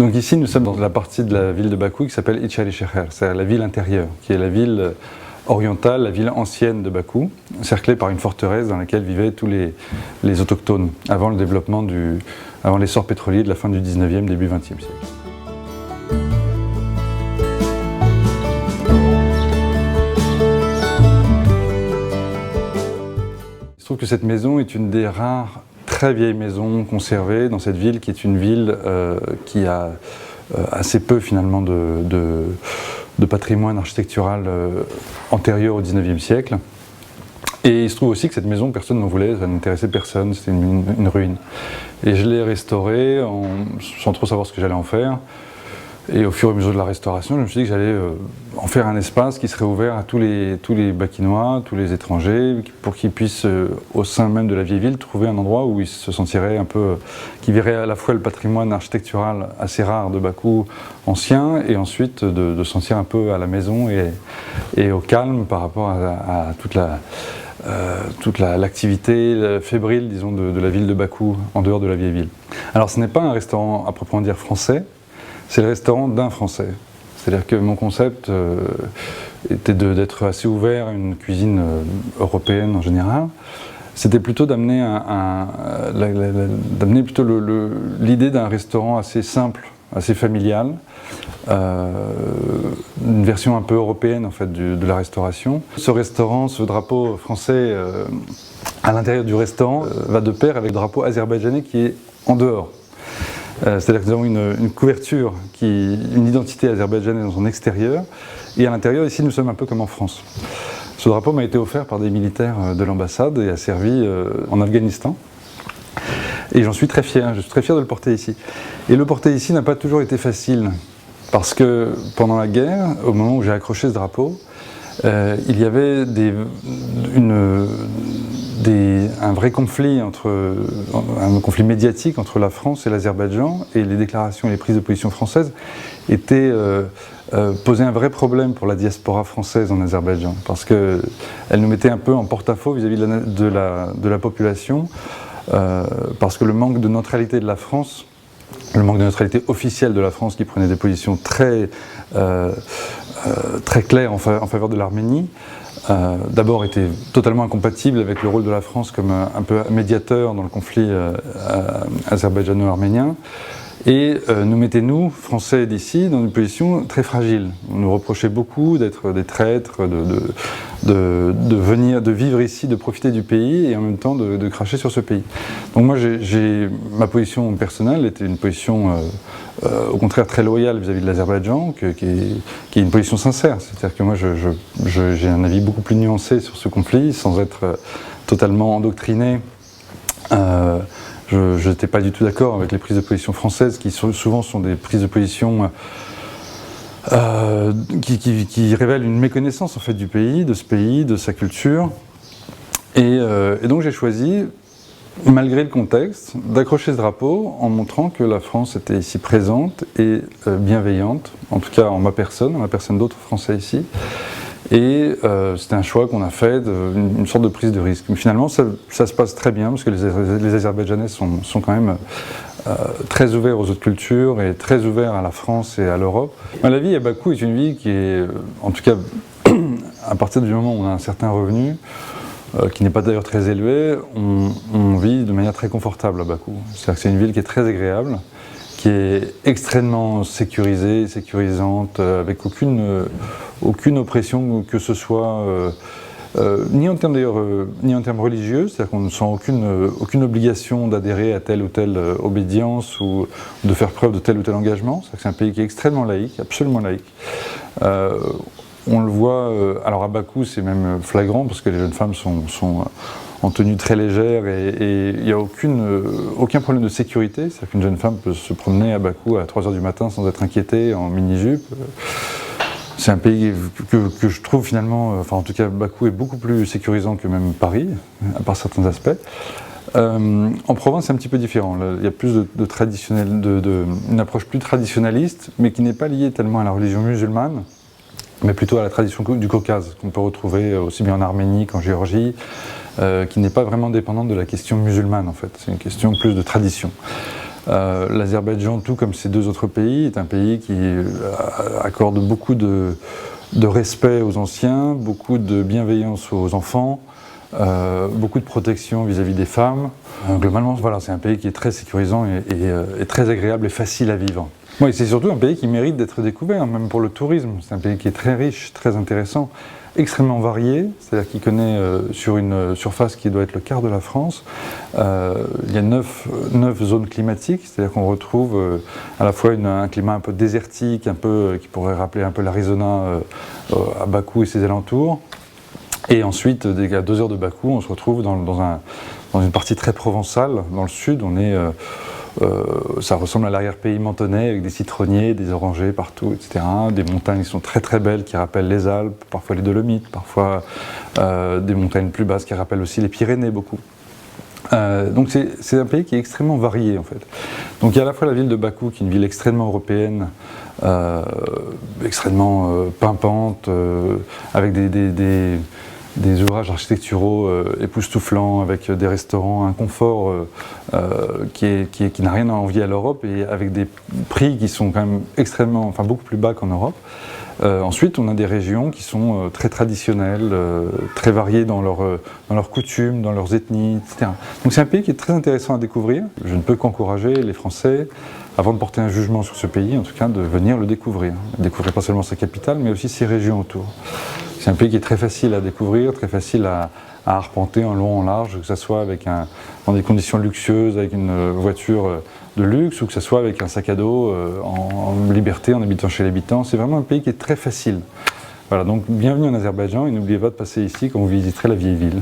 Donc ici, nous sommes dans la partie de la ville de Bakou qui s'appelle İçerişehir, c'est la ville intérieure, qui est la ville orientale, la ville ancienne de Bakou, cerclée par une forteresse dans laquelle vivaient tous les autochtones, avant le développement avant l'essor pétrolier de la fin du 19e, début 20e siècle. Il se trouve que cette maison est une des rares très vieilles maisons conservées dans cette ville, qui est une ville qui a assez peu finalement de patrimoine architectural antérieur au 19e siècle. Et il se trouve aussi que cette maison, personne n'en voulait, ça n'intéressait personne, c'était une ruine. Et je l'ai restaurée sans trop savoir ce que j'allais en faire. Et au fur et à mesure de la restauration, je me suis dit que j'allais en faire un espace qui serait ouvert à tous les Bakinois, tous les étrangers, pour qu'ils puissent, au sein même de la vieille ville, trouver un endroit où ils se sentiraient un peu, qui verraient à la fois le patrimoine architectural assez rare de Bakou ancien, et ensuite de sentir un peu à la maison et au calme par rapport à toute l'activité fébrile, disons, de la ville de Bakou, en dehors de la vieille ville. Alors ce n'est pas un restaurant à proprement dire français, c'est le restaurant d'un Français. C'est-à-dire que mon concept était d'être assez ouvert à une cuisine européenne en général. C'était plutôt d'amener plutôt l'idée d'un restaurant assez simple, assez familial, une version un peu européenne en fait de la restauration. Ce restaurant, ce drapeau français à l'intérieur du restaurant va de pair avec le drapeau azerbaïdjanais qui est en dehors. C'est-à-dire que nous avons une couverture, une identité azerbaïdjanaise dans son extérieur, et à l'intérieur, ici, nous sommes un peu comme en France. Ce drapeau m'a été offert par des militaires de l'ambassade et a servi en Afghanistan. Et j'en suis très fier, je suis très fier de le porter ici. Et le porter ici n'a pas toujours été facile, parce que pendant la guerre, au moment où j'ai accroché ce drapeau, il y avait un vrai conflit un conflit médiatique entre la France et l'Azerbaïdjan, et les déclarations et les prises de position françaises posaient un vrai problème pour la diaspora française en Azerbaïdjan, parce qu'elles nous mettaient un peu en porte-à-faux vis-à-vis de la population, parce que le manque de neutralité de la France, le manque de neutralité officielle de la France, qui prenait des positions très claires en faveur de l'Arménie, d'abord était totalement incompatible avec le rôle de la France comme un peu médiateur dans le conflit azerbaïdjano-arménien, et nous mettait, nous, Français d'ici, dans une position très fragile. On nous reprochait beaucoup d'être des traîtres, de vivre ici, de profiter du pays, et en même temps de cracher sur ce pays. Donc moi, ma position personnelle était une position au contraire très loyale vis-à-vis de l'Azerbaïdjan, qui est une position sincère. C'est-à-dire que moi, j'ai un avis beaucoup plus nuancé sur ce conflit, sans être totalement endoctriné. Je n'étais pas du tout d'accord avec les prises de position françaises, qui souvent sont des prises de position qui révèlent une méconnaissance en fait du pays, de sa culture. Et donc j'ai choisi, malgré le contexte, d'accrocher ce drapeau en montrant que la France était ici présente et bienveillante, en tout cas en ma personne d'autres Français ici. Et c'était un choix qu'on a fait, une sorte de prise de risque. Mais finalement, ça se passe très bien, parce que les Azerbaïdjanais sont quand même très ouverts aux autres cultures et très ouverts à la France et à l'Europe. La vie à Bakou est une vie qui est, en tout cas, à partir du moment où on a un certain revenu, qui n'est pas d'ailleurs très élevé, on vit de manière très confortable à Bakou. C'est-à-dire que c'est une ville qui est très agréable, qui est extrêmement sécurisée, sécurisante, avec aucune oppression que ce soit, ni en termes religieux, c'est-à-dire qu'on ne sent aucune obligation d'adhérer à telle ou telle obédience ou de faire preuve de tel ou tel engagement. C'est-à-dire que c'est un pays qui est extrêmement laïque, absolument laïque. On le voit, alors à Bakou c'est même flagrant, parce que les jeunes femmes sont en tenue très légère, et il n'y a aucun problème de sécurité. C'est-à-dire qu'une jeune femme peut se promener à Bakou à 3h du matin sans être inquiétée, en mini-jupe. C'est un pays que je trouve finalement, enfin en tout cas Bakou est beaucoup plus sécurisant que même Paris, à part certains aspects. En province c'est un petit peu différent, là, il y a plus une approche plus traditionnaliste, mais qui n'est pas liée tellement à la religion musulmane, mais plutôt à la tradition du Caucase, qu'on peut retrouver aussi bien en Arménie qu'en Géorgie, qui n'est pas vraiment dépendante de la question musulmane en fait, c'est une question plus de tradition. L'Azerbaïdjan, tout comme ces deux autres pays, est un pays qui accorde beaucoup de respect aux anciens, beaucoup de bienveillance aux enfants, beaucoup de protection vis-à-vis des femmes. Globalement, voilà, c'est un pays qui est très sécurisant et très agréable et facile à vivre. Oui, c'est surtout un pays qui mérite d'être découvert, même pour le tourisme. C'est un pays qui est très riche, très intéressant, extrêmement varié, c'est-à-dire qu'il connaît sur une surface qui doit être le quart de la France, il y a 9 zones climatiques, c'est-à-dire qu'on retrouve à la fois un climat un peu désertique, qui pourrait rappeler un peu l'Arizona à Bakou et ses alentours. Et ensuite, à 2 heures de Bakou, on se retrouve dans une partie très provençale, dans le sud. Ça ressemble à l'arrière-pays mentonais avec des citronniers, des orangers partout, etc. Des montagnes qui sont très très belles, qui rappellent les Alpes, parfois les Dolomites, parfois des montagnes plus basses qui rappellent aussi les Pyrénées beaucoup. Donc c'est un pays qui est extrêmement varié en fait. Donc il y a à la fois la ville de Bakou qui est une ville extrêmement européenne, extrêmement pimpante, avec des ouvrages architecturaux époustouflants, avec des restaurants, un confort qui n'a rien à envier à l'Europe et avec des prix qui sont quand même beaucoup plus bas qu'en Europe. Ensuite, on a des régions qui sont très traditionnelles, très variées dans leurs coutumes, dans leurs ethnies, etc. Donc c'est un pays qui est très intéressant à découvrir. Je ne peux qu'encourager les Français, avant de porter un jugement sur ce pays, en tout cas, de venir le découvrir. Découvrir pas seulement sa capitale, mais aussi ses régions autour. C'est un pays qui est très facile à découvrir, très facile à arpenter en long, en large, que ce soit dans des conditions luxueuses, avec une voiture de luxe, ou que ce soit avec un sac à dos en liberté, en habitant chez l'habitant. C'est vraiment un pays qui est très facile. Voilà, donc bienvenue en Azerbaïdjan et n'oubliez pas de passer ici quand vous visiterez la vieille ville.